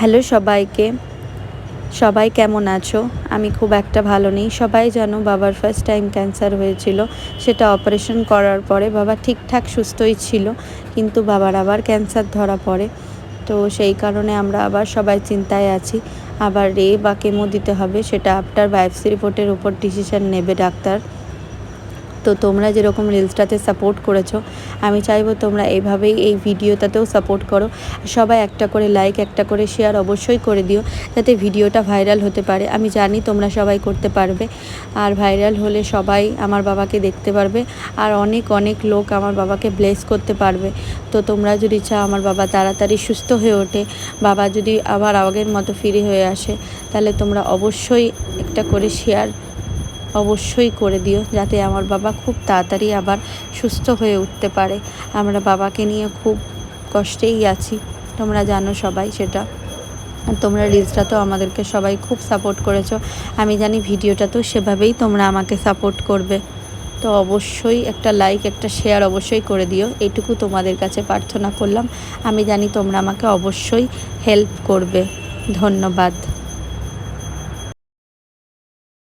Hello সবাইকে, সবাই কেমন আছো? আমি খুব একটা ভালো নেই। সবাই জানো বাবার ফার্স্ট টাইম ক্যান্সার হয়েছিল। সেটা অপারেশন করার পরে বাবা ঠিকঠাক সুস্থই ছিল, কিন্তু বাবার আবার ক্যান্সার ধরা পড়ে। তো সেই কারণে আমরা আবার সবাই চিন্তায় আছি। আবার বা কেমো দিতে হবে, সেটা আফটার বায়োপসি রিপোর্টের উপর ডিসিশন নেবে ডাক্তার। তো তোমরা যেরকম রিলসটাতে সাপোর্ট করেছো, আমি চাইবো তোমরা এইভাবেই এই ভিডিওটাতেও সাপোর্ট করো। সবাই একটা করে লাইক, একটা করে শেয়ার অবশ্যই করে দিও, যাতে ভিডিওটা ভাইরাল হতে পারে। আমি জানি তোমরা সবাই করতে পারবে, আর ভাইরাল হলে সবাই আমার বাবাকে দেখতে পারবে, আর অনেক অনেক লোক আমার বাবাকে ব্লেস করতে পারবে। তো তোমরা যদি চাও আমার বাবা তাড়াতাড়ি সুস্থ হয়ে ওঠে, বাবা যদি আবার আগের মতো ফিরে হয়ে আসে, তাহলে তোমরা অবশ্যই একটা করে শেয়ার অবশ্যই করে দিও, যাতে আমার বাবা খুব তাড়াতাড়ি আবার সুস্থ হয়ে উঠতে পারে। আমরা বাবাকে নিয়ে খুব কষ্টেই আছি, তোমরা জানো সবাই সেটা। আর তোমরা রিলসটা তো আমাদেরকে সবাই খুব সাপোর্ট করেছো, আমি জানি ভিডিওটা তো সেভাবেই তোমরা আমাকে সাপোর্ট করবে। তো অবশ্যই একটা লাইক, একটা শেয়ার অবশ্যই করে দিও, এইটুকু তোমাদের কাছে প্রার্থনা করলাম। আমি জানি তোমরা আমাকে অবশ্যই হেল্প করবে। ধন্যবাদ।